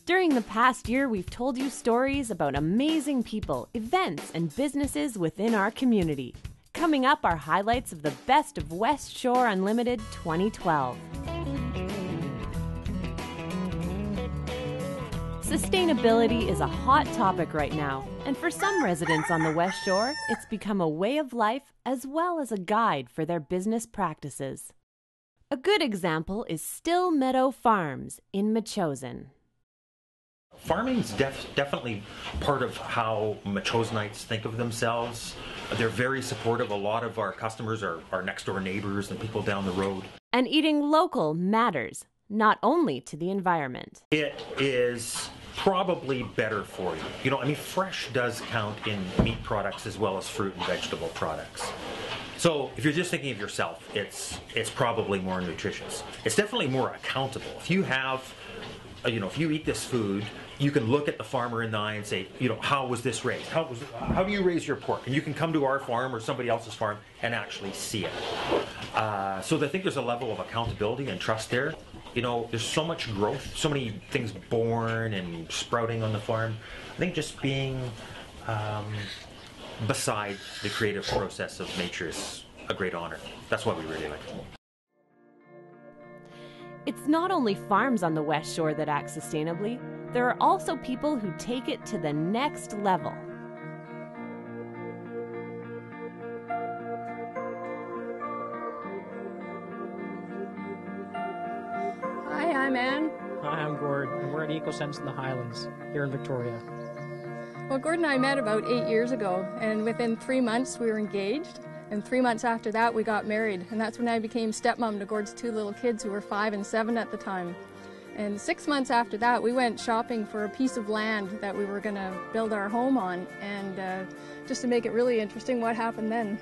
During the past year, we've told you stories about amazing people, events, and businesses within our community. Coming up are highlights of the best of WestShore Unlimited 2012. Sustainability is a hot topic right now, and for some residents on the West Shore, it's become a way of life as well as a guide for their business practices. A good example is Still Meadow Farms in Metchosin. Farming's definitely part of how Metchosinites think of themselves. They're very supportive. A lot of our customers are next door neighbors and people down the road. And eating local matters, not only to the environment. It is probably better for you. Fresh does count in meat products as well as fruit and vegetable products. So if you're just thinking of yourself, it's probably more nutritious. It's definitely more accountable. If you have, if you eat this food, you can look at the farmer in the eye and say, how was this raised? How do you raise your pork? And you can come to our farm or somebody else's farm and actually see it. So I think there's a level of accountability and trust there. There's so much growth, so many things born and sprouting on the farm. I think just being beside the creative process of nature is a great honor. That's why we really like it. It's not only farms on the West Shore that act sustainably, there are also people who take it to the next level. Hi, I'm Ann. Hi, I'm Gord, and we're at EcoSense in the Highlands, here in Victoria. Well, Gord and I met about 8 years ago, and within 3 months we were engaged. And 3 months after that, we got married. And that's when I became stepmom to Gord's 2 little kids who were 5 and 7 at the time. And 6 months after that, we went shopping for a piece of land that we were going to build our home on. And just to make it really interesting, what happened then?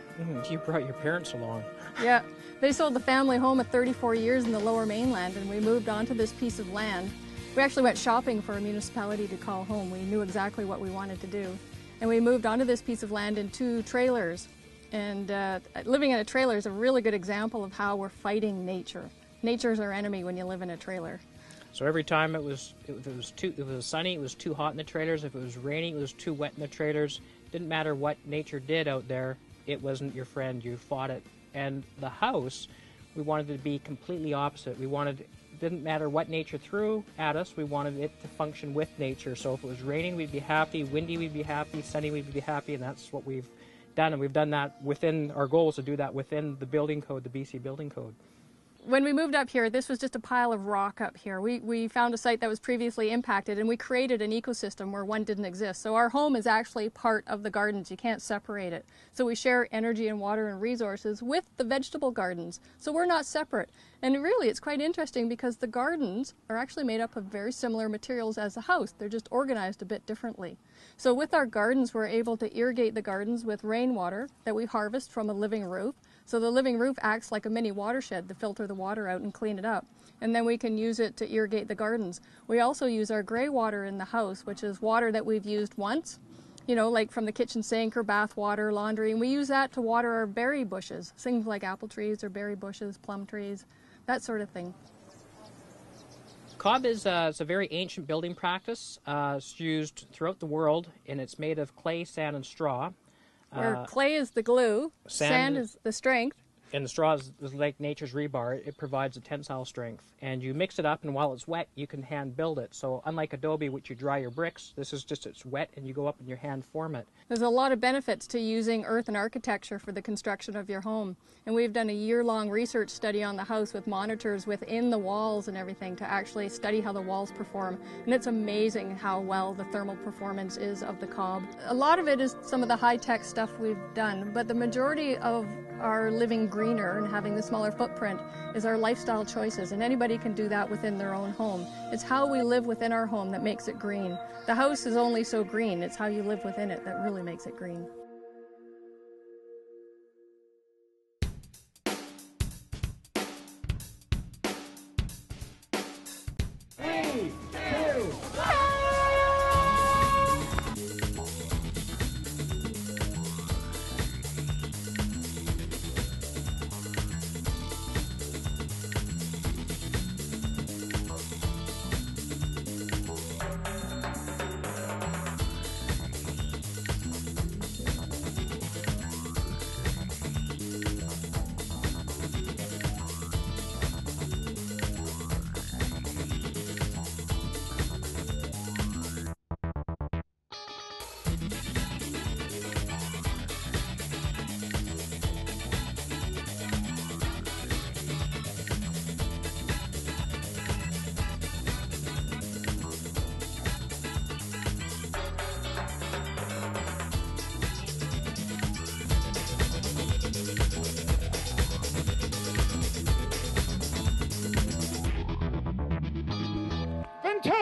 You brought your parents along. Yeah. They sold the family home at 34 years in the Lower Mainland, and we moved onto this piece of land. We actually went shopping for a municipality to call home. We knew exactly what we wanted to do. And we moved onto this piece of land in 2 trailers. And living in a trailer is a really good example of how we're fighting nature. Nature's our enemy when you live in a trailer. So every time if it was sunny, it was too hot in the trailers. If it was raining, it was too wet in the trailers. Didn't matter what nature did out there, it wasn't your friend. You fought it. And the house, we wanted it to be completely opposite. Didn't matter what nature threw at us, we wanted it to function with nature. So if it was raining, we'd be happy. Windy, we'd be happy. Sunny, we'd be happy. And that's what we've done, and we've done that within our goals to do that within the building code, the BC Building Code. When we moved up here, this was just a pile of rock up here. We found a site that was previously impacted, and we created an ecosystem where one didn't exist. So our home is actually part of the gardens. You can't separate it. So we share energy and water and resources with the vegetable gardens. So we're not separate. And really, it's quite interesting because the gardens are actually made up of very similar materials as the house. They're just organized a bit differently. So with our gardens, we're able to irrigate the gardens with rainwater that we harvest from a living roof. So the living roof acts like a mini watershed to filter the water out and clean it up. And then we can use it to irrigate the gardens. We also use our gray water in the house, which is water that we've used once, like from the kitchen sink or bath water, laundry, and we use that to water our berry bushes, things like apple trees or berry bushes, plum trees, that sort of thing. Cob is a very ancient building practice. It's used throughout the world, and it's made of clay, sand, and straw. Where clay is the glue, sand is the strength. And the straw is like nature's rebar. It provides a tensile strength. And you mix it up, and while it's wet, you can hand build it. So unlike adobe, which you dry your bricks, this is just, it's wet, and you go up and your hand form it. There's a lot of benefits to using earth and architecture for the construction of your home. And we've done a year-long research study on the house with monitors within the walls and everything to actually study how the walls perform. And it's amazing how well the thermal performance is of the cob. A lot of it is some of the high-tech stuff we've done, but the majority of our living greener and having the smaller footprint is our lifestyle choices, and anybody can do that within their own home. It's how we live within our home that makes it green. The house is only so green, it's how you live within it that really makes it green.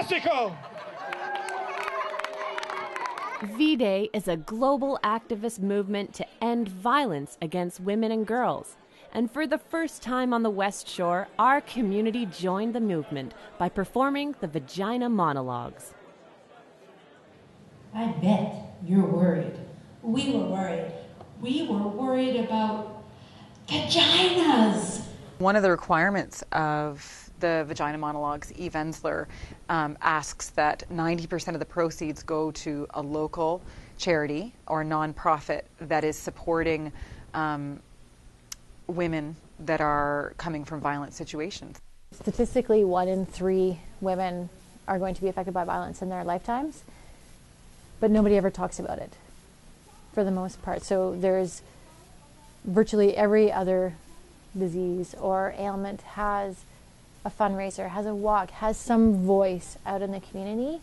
fantastico! V-Day is a global activist movement to end violence against women and girls. And for the first time on the West Shore, our community joined the movement by performing the Vagina Monologues. I bet you're worried. We were worried. We were worried about vaginas. One of the requirements of the Vagina Monologues, Eve Ensler, asks that 90% of the proceeds go to a local charity or nonprofit that is supporting women that are coming from violent situations. Statistically, 1 in 3 women are going to be affected by violence in their lifetimes, but nobody ever talks about it for the most part. So there's virtually every other disease or ailment has a fundraiser, has a walk, has some voice out in the community.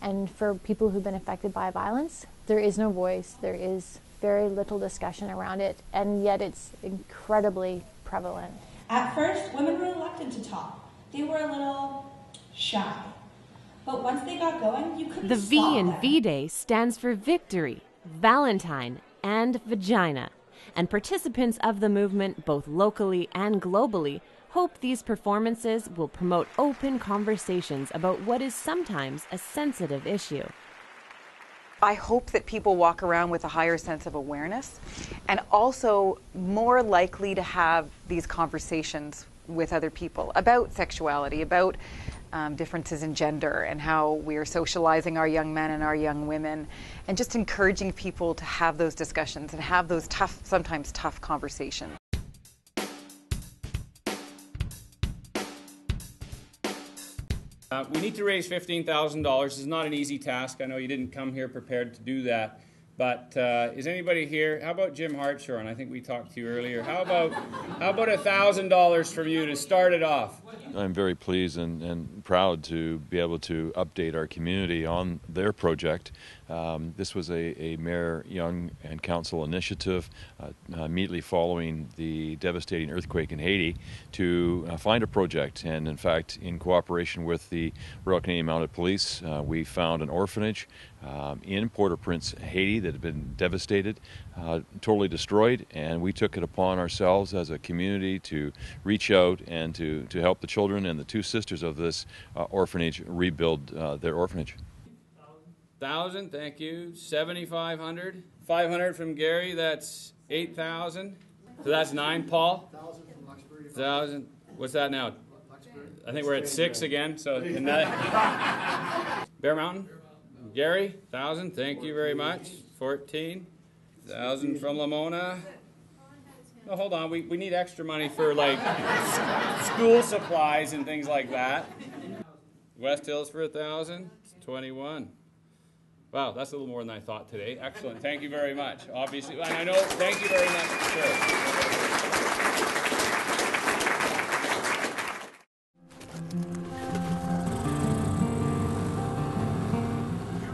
And for people who've been affected by violence, there is no voice, there is very little discussion around it, and yet it's incredibly prevalent. At first, women were reluctant to talk. They were a little shy. But once they got going, you couldn't The stop V in them. V-Day stands for Victory, Valentine, and Vagina. And participants of the movement, both locally and globally, hope these performances will promote open conversations about what is sometimes a sensitive issue. I hope that people walk around with a higher sense of awareness and also more likely to have these conversations with other people about sexuality, about differences in gender and how we are socializing our young men and our young women, and just encouraging people to have those discussions and have those tough, sometimes tough conversations. We need to raise $15,000. It's not an easy task. I know you didn't come here prepared to do that. But is anybody here? How about Jim Hartshorn? I think we talked to you earlier. How about $1,000 from you to start it off? I'm very pleased and proud to be able to update our community on their project. This was a Mayor Young and Council initiative immediately following the devastating earthquake in Haiti to find a project. And in fact, in cooperation with the Royal Canadian Mounted Police, we found an orphanage in Port-au-Prince, Haiti, that had been devastated, totally destroyed, and we took it upon ourselves as a community to reach out and to help the children and the 2 sisters of this orphanage rebuild their orphanage. 1,000, thank you. 7,500. 500 from Gary, that's 8,000. So that's 9, Paul? 1,000. What's that now? I think we're at 6 again. So Bear Mountain? Gary, 1,000, thank you very much. 14. 1,000 from Lamona. Oh, hold on, we need extra money for like school supplies and things like that. West Hills for 1,000. 21. Wow, that's a little more than I thought today. Excellent. Thank you very much. Obviously, and I know, thank you very much. Sure.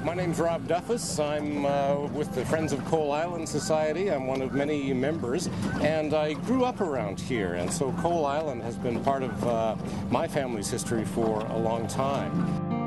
My name's Rob Duffus. I'm with the Friends of Coal Island Society. I'm one of many members, and I grew up around here, and so Coal Island has been part of my family's history for a long time.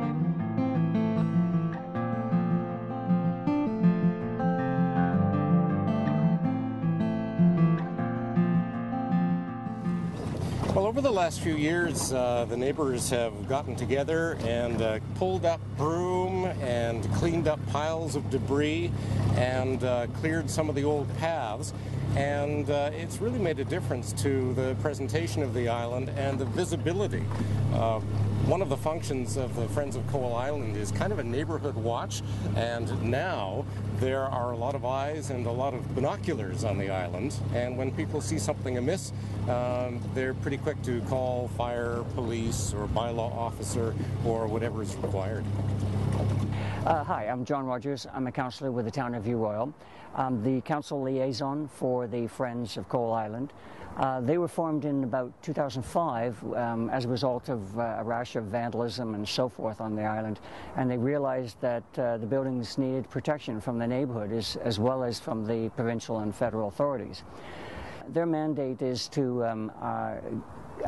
Well, over the last few years, the neighbors have gotten together and pulled up broom and cleaned up piles of debris and cleared some of the old paths. And it's really made a difference to the presentation of the island and the visibility. One of the functions of the Friends of Coal Island is kind of a neighborhood watch, and now there are a lot of eyes and a lot of binoculars on the island, and when people see something amiss, they're pretty quick to call fire, police, or bylaw officer, or whatever is required. Hi, I'm John Rogers. I'm a councillor with the town of View Royal. I'm the council liaison for the Friends of Coal Island. They were formed in about 2005 as a result of a rash of vandalism and so forth on the island, and they realized that the buildings needed protection from the neighborhood as well as from the provincial and federal authorities. Their mandate is to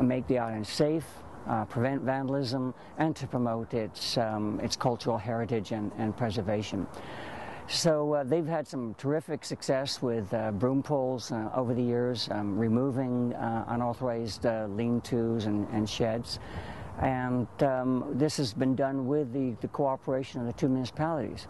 make the island safe, prevent vandalism, and to promote its cultural heritage and preservation. So they've had some terrific success with broom poles over the years, removing unauthorized lean-tos and sheds. And this has been done with the cooperation of the two municipalities.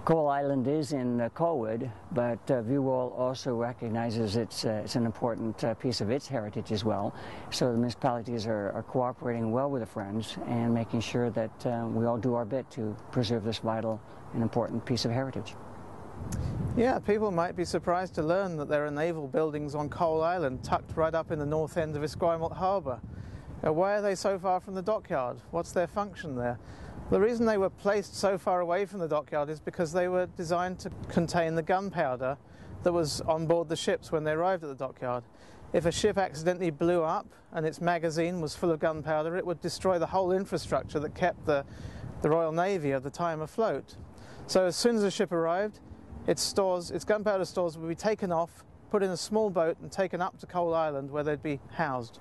Coal Island is in Colwood, but View Oil also recognizes it's an important piece of its heritage as well. So the municipalities are cooperating well with the Friends and making sure that we all do our bit to preserve this vital and important piece of heritage. Yeah, people might be surprised to learn that there are naval buildings on Coal Island tucked right up in the north end of Esquimalt Harbour. Why are they so far from the dockyard? What's their function there? The reason they were placed so far away from the dockyard is because they were designed to contain the gunpowder that was on board the ships when they arrived at the dockyard. If a ship accidentally blew up and its magazine was full of gunpowder, it would destroy the whole infrastructure that kept the Royal Navy at the time afloat. So as soon as the ship arrived, its gunpowder stores would be taken off, put in a small boat and taken up to Coal Island where they'd be housed.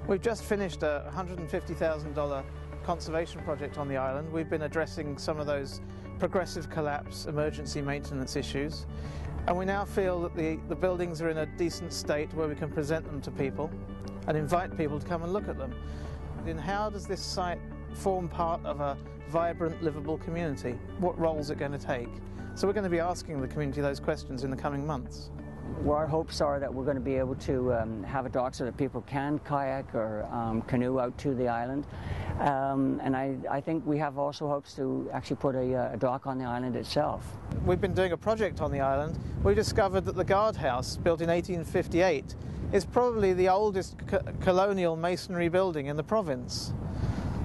We've just finished a $150,000 conservation project on the island. We've been addressing some of those progressive collapse emergency maintenance issues, and we now feel that the buildings are in a decent state where we can present them to people and invite people to come and look at them. And how does this site form part of a vibrant, livable community? What role is it going to take? So we're going to be asking the community those questions in the coming months. Well, our hopes are that we're going to be able to have a dock so that people can kayak or canoe out to the island. And I think we have also hopes to actually put a dock on the island itself. We've been doing a project on the island. We discovered that the guardhouse, built in 1858, is probably the oldest colonial masonry building in the province.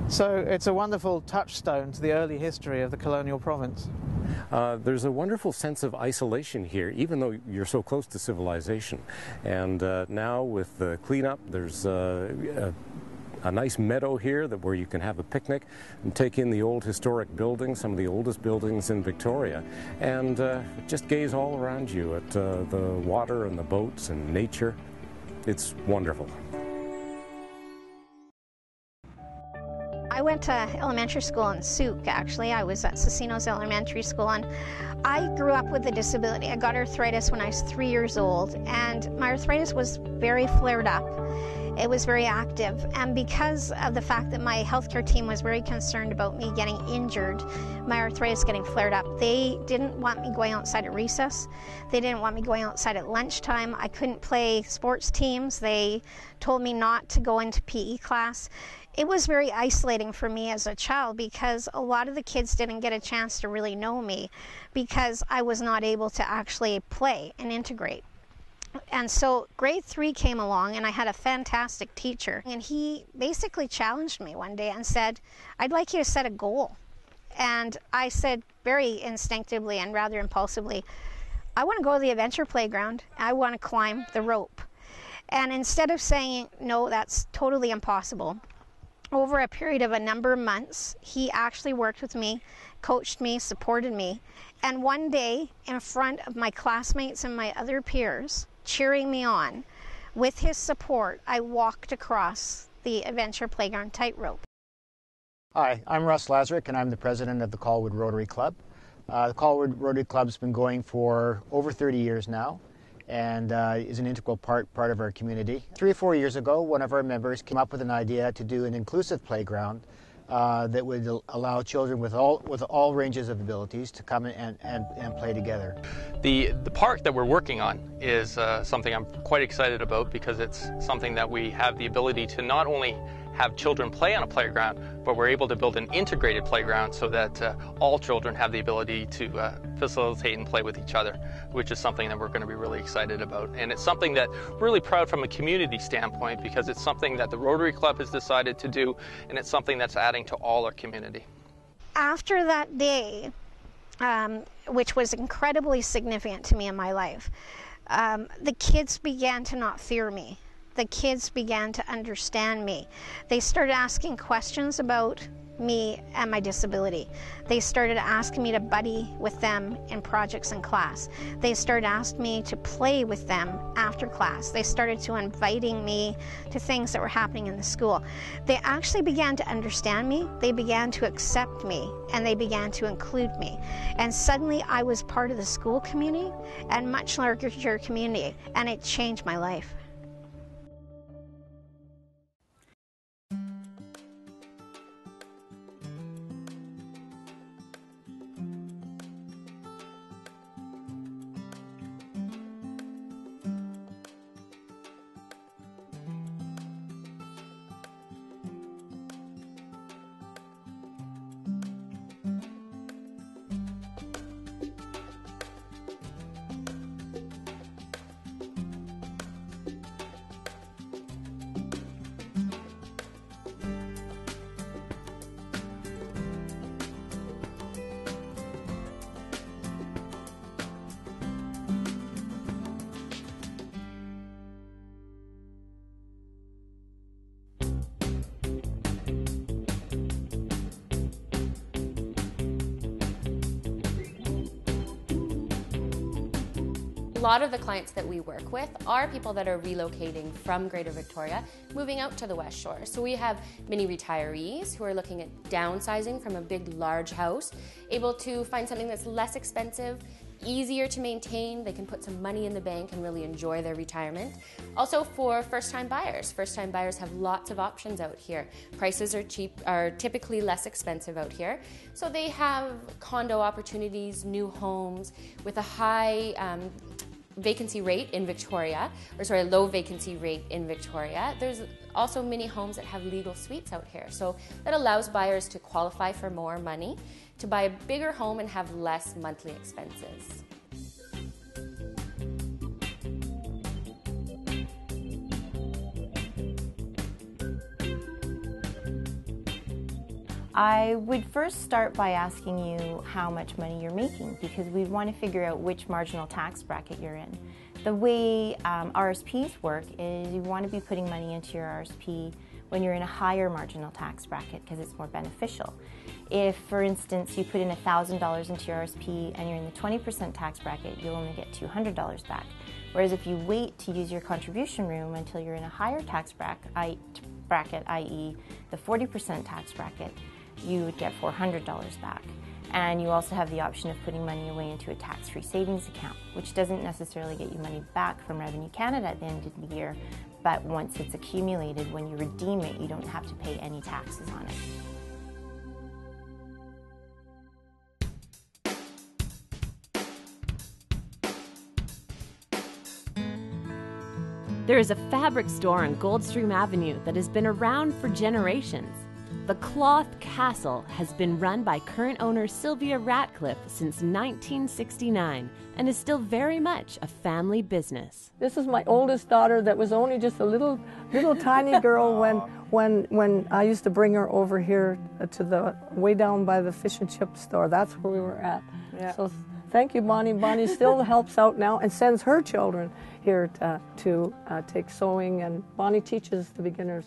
So it's a wonderful touchstone to the early history of the colonial province. There's a wonderful sense of isolation here, even though you're so close to civilization. And now with the cleanup, there's a nice meadow here where you can have a picnic and take in the old historic buildings, some of the oldest buildings in Victoria, and just gaze all around you at the water and the boats and nature. It's wonderful. I went to elementary school in Souk, actually. I was at Cecinos Elementary School, and I grew up with a disability. I got arthritis when I was 3 years old, and my arthritis was very flared up. It was very active, and because of the fact that my healthcare team was very concerned about me getting injured, my arthritis getting flared up, they didn't want me going outside at recess. They didn't want me going outside at lunchtime. I couldn't play sports teams. They told me not to go into PE class. It was very isolating for me as a child because a lot of the kids didn't get a chance to really know me because I was not able to actually play and integrate. And so grade 3 came along and I had a fantastic teacher, and he basically challenged me one day and said, "I'd like you to set a goal." And I said very instinctively and rather impulsively, "I want to go to the adventure playground. I want to climb the rope." And instead of saying, "No, that's totally impossible," over a period of a number of months, he actually worked with me, coached me, supported me. And one day, in front of my classmates and my other peers, cheering me on, with his support, I walked across the adventure playground tightrope. Hi, I'm Russ Lazarick, and I'm the president of the Colwood Rotary Club. The Colwood Rotary Club's been going for over 30 years now, and is an integral part of our community. 3 or 4 years ago, one of our members came up with an idea to do an inclusive playground that would allow children with all ranges of abilities to come and play together. The park that we're working on is something I'm quite excited about because it's something that we have the ability to not only have children play on a playground, but we're able to build an integrated playground so that all children have the ability to facilitate and play with each other, which is something that we're going to be really excited about. And it's something that we're really proud from a community standpoint because it's something that the Rotary Club has decided to do, and it's something that's adding to all our community. After that day, which was incredibly significant to me in my life, the kids began to not fear me. The kids began to understand me. They started asking questions about me and my disability. They started asking me to buddy with them in projects in class. They started asking me to play with them after class. They started to inviting me to things that were happening in the school. They actually began to understand me, they began to accept me, and they began to include me. And suddenly I was part of the school community and much larger community, and it changed my life. A lot of the clients that we work with are people that are relocating from Greater Victoria, moving out to the West Shore. So we have many retirees who are looking at downsizing from a big, large house, able to find something that's less expensive, easier to maintain. They can put some money in the bank and really enjoy their retirement. Also for first-time buyers. First-time buyers have lots of options out here. Prices are typically less expensive out here. So they have condo opportunities, new homes with a high vacancy rate in Victoria, low vacancy rate in Victoria. There's also many homes that have legal suites out here. So that allows buyers to qualify for more money, to buy a bigger home and have less monthly expenses. I would first start by asking you how much money you're making, because we'd want to figure out which marginal tax bracket you're in. The way RSPs work is you want to be putting money into your RSP when you're in a higher marginal tax bracket because it's more beneficial. If, for instance, you put in $1,000 into your RSP and you're in the 20% tax bracket, you'll only get $200 back. Whereas if you wait to use your contribution room until you're in a higher tax bracket, i.e. the 40% tax bracket, you would get $400 back. And you also have the option of putting money away into a tax-free savings account, which doesn't necessarily get you money back from Revenue Canada at the end of the year, but once it's accumulated, when you redeem it, you don't have to pay any taxes on it. There is a fabric store on Goldstream Avenue that has been around for generations. The Cloth Castle has been run by current owner Sylvia Ratcliffe since 1969 and is still very much a family business. This is my oldest daughter that was only just a little tiny girl when I used to bring her over here to the way down by the fish and chip store. That's where we were at. Yeah. So thank you, Bonnie. Bonnie still helps out now and sends her children here to take sewing, and Bonnie teaches the beginners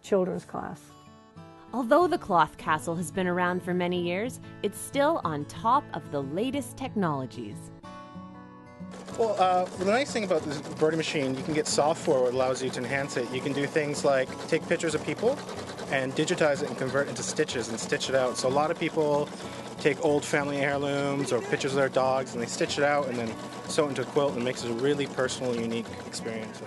children's class. Although the Cloth Castle has been around for many years, it's still on top of the latest technologies. Well, the nice thing about this embroidery machine, you can get software that allows you to enhance it. You can do things like take pictures of people and digitize it and convert it into stitches and stitch it out. So a lot of people take old family heirlooms or pictures of their dogs and they stitch it out and then sew it into a quilt, and it makes it a really personal, unique experience.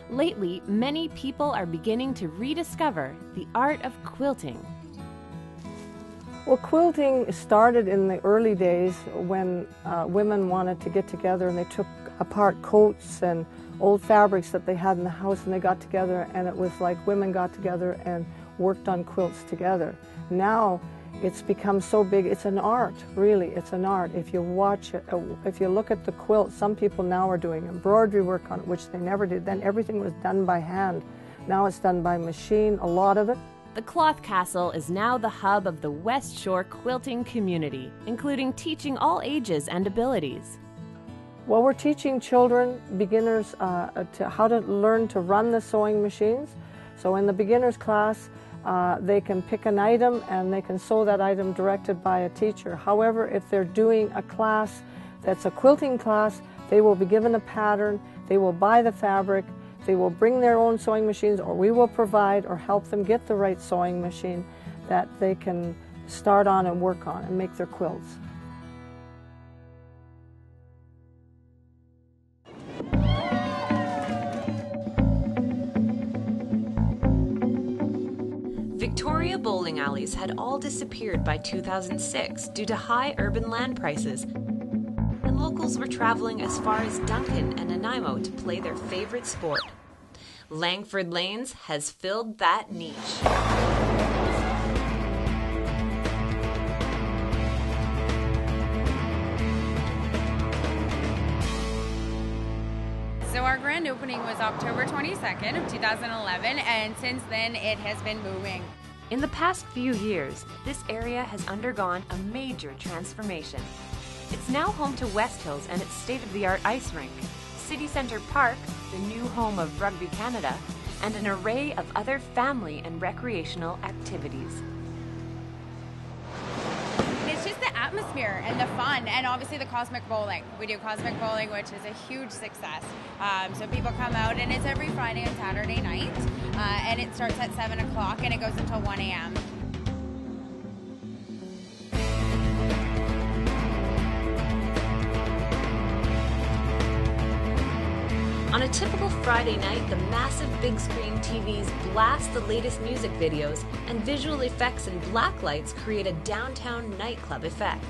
Lately, many people are beginning to rediscover the art of quilting. Well, quilting started in the early days when women wanted to get together and they took apart coats and old fabrics that they had in the house and they got together, and it was like women got together and worked on quilts together. Now it's become so big, it's an art, really, it's an art. If you watch it, if you look at the quilt, some people now are doing embroidery work on it, which they never did. Then everything was done by hand. Now it's done by machine, a lot of it. The Cloth Castle is now the hub of the West Shore quilting community, including teaching all ages and abilities. Well, we're teaching children, beginners, how to learn to run the sewing machines, So in the beginner's class, they can pick an item and they can sew that item directed by a teacher. However, if they're doing a class that's a quilting class, they will be given a pattern, they will buy the fabric, they will bring their own sewing machines, or we will provide or help them get the right sewing machine that they can start on and work on and make their quilts. Victoria bowling alleys had all disappeared by 2006 due to high urban land prices, and locals were traveling as far as Duncan and Nanaimo to play their favorite sport. Langford Lanes has filled that niche. So our grand opening was October 22nd of 2011, and since then it has been booming. In the past few years, this area has undergone a major transformation. It's now home to West Hills and its state-of-the-art ice rink, City Centre Park, the new home of Rugby Canada, and an array of other family and recreational activities. It's just the atmosphere and the fun, and obviously the Cosmic Bowling. We do Cosmic Bowling, which is a huge success. So people come out, and it's every Friday and Saturday night, and it starts at 7 o'clock and it goes until 1 a.m. On a typical Friday night, the massive big screen TVs blast the latest music videos, and visual effects and black lights create a downtown nightclub effect.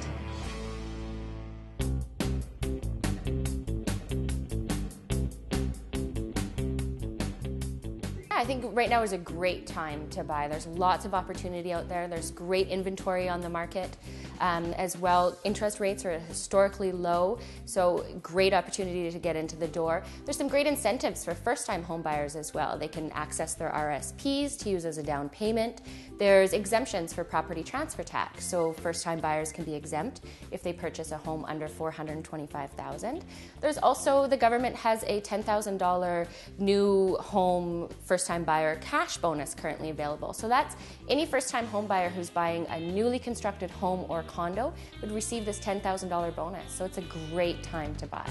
I think right now is a great time to buy. There's lots of opportunity out there. There's great inventory on the market as well. Interest rates are historically low, so great opportunity to get into the door. There's some great incentives for first-time home buyers as well. They can access their RSPs to use as a down payment. There's exemptions for property transfer tax, so first-time buyers can be exempt if they purchase a home under $425,000. There's also, the government has a $10,000 new home first-time buyer cash bonus currently available. So that's any first-time home buyer who's buying a newly constructed home or condo would receive this $10,000 bonus. So it's a great time to buy.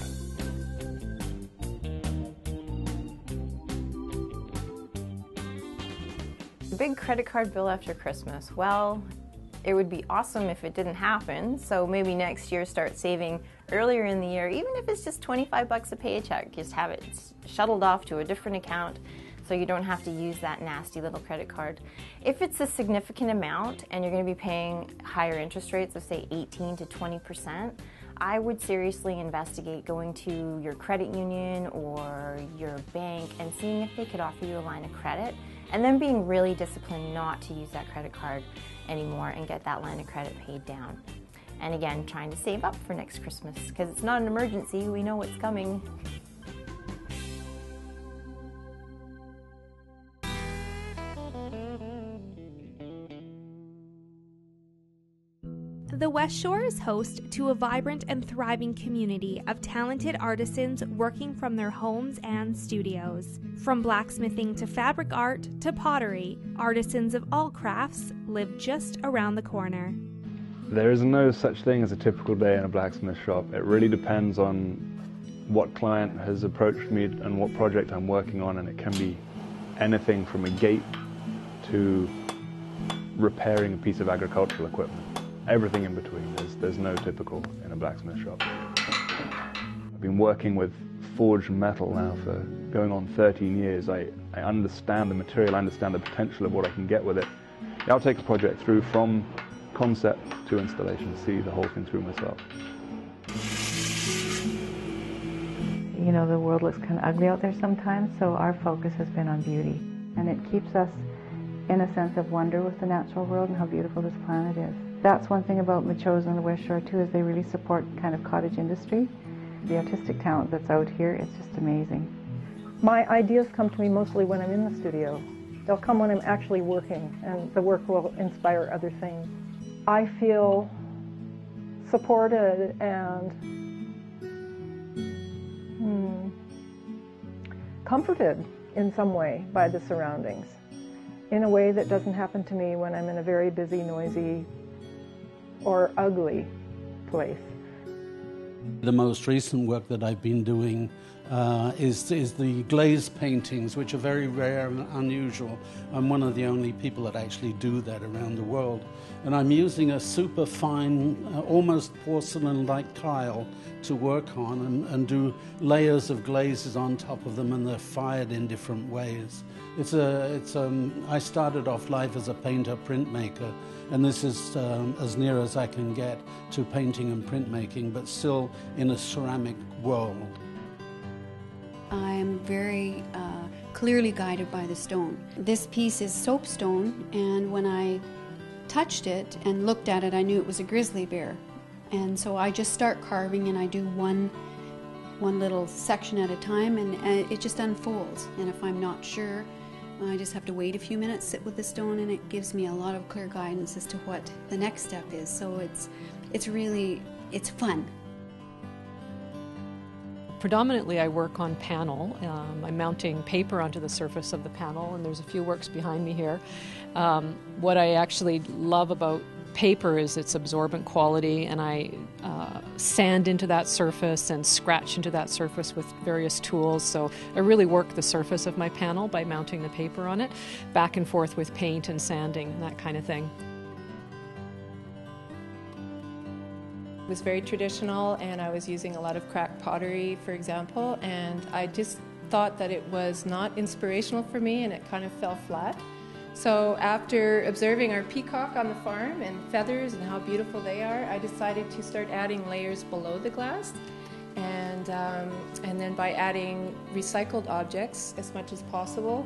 Big credit card bill after Christmas. Well, it would be awesome if it didn't happen, so maybe next year start saving earlier in the year, even if it's just 25 bucks a paycheck. Just have it shuttled off to a different account so you don't have to use that nasty little credit card. If it's a significant amount and you're going to be paying higher interest rates of say 18 to 20%, I would seriously investigate going to your credit union or your bank and seeing if they could offer you a line of credit, and then being really disciplined not to use that credit card anymore and get that line of credit paid down. And again, trying to save up for next Christmas, because it's not an emergency, we know what's coming. The West Shore is host to a vibrant and thriving community of talented artisans working from their homes and studios. From blacksmithing to fabric art to pottery, artisans of all crafts live just around the corner. There is no such thing as a typical day in a blacksmith shop. It really depends on what client has approached me and what project I'm working on, and it can be anything from a gate to repairing a piece of agricultural equipment. Everything in between. There's no typical in a blacksmith shop. I've been working with forged metal now for going on 13 years. I understand the material, I understand the potential of what I can get with it. I'll take a project through from concept to installation, see the whole thing through myself. You know, the world looks kind of ugly out there sometimes, so our focus has been on beauty. And it keeps us in a sense of wonder with the natural world and how beautiful this planet is. That's one thing about Macho's and the West Shore too, is they really support kind of cottage industry. The artistic talent that's out here, it's just amazing. My ideas come to me mostly when I'm in the studio. They'll come when I'm actually working, and the work will inspire other things. I feel supported and comforted in some way by the surroundings. in a way that doesn't happen to me when I'm in a very busy, noisy, or ugly place. The most recent work that I've been doing is the glazed paintings, which are very rare and unusual. I'm one of the only people that actually do that around the world. And I'm using a super fine, almost porcelain-like tile to work on and do layers of glazes on top of them, and they're fired in different ways. I started off life as a painter, printmaker, and this is as near as I can get to painting and printmaking, but still in a ceramic world. I'm very clearly guided by the stone. This piece is soapstone, and when I touched it and looked at it, I knew it was a grizzly bear. And so I just start carving, and I do one little section at a time, and it just unfolds. And if I'm not sure, I just have to wait a few minutes, sit with the stone, and it gives me a lot of clear guidance as to what the next step is. So it's fun. Predominantly I work on panel. I'm mounting paper onto the surface of the panel, and there's a few works behind me here. What I actually love about paper is its absorbent quality, and I sand into that surface and scratch into that surface with various tools. So I really work the surface of my panel by mounting the paper on it, back and forth with paint and sanding and that kind of thing. It was very traditional, and I was using a lot of cracked pottery, for example, and I just thought that it was not inspirational for me, and it kind of fell flat. So after observing our peacock on the farm and feathers and how beautiful they are, I decided to start adding layers below the glass, and then by adding recycled objects as much as possible,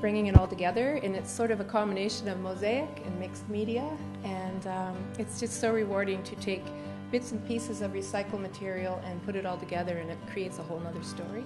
bringing it all together, and it's sort of a combination of mosaic and mixed media, and it's just so rewarding to take bits and pieces of recycled material and put it all together, and it creates a whole other story.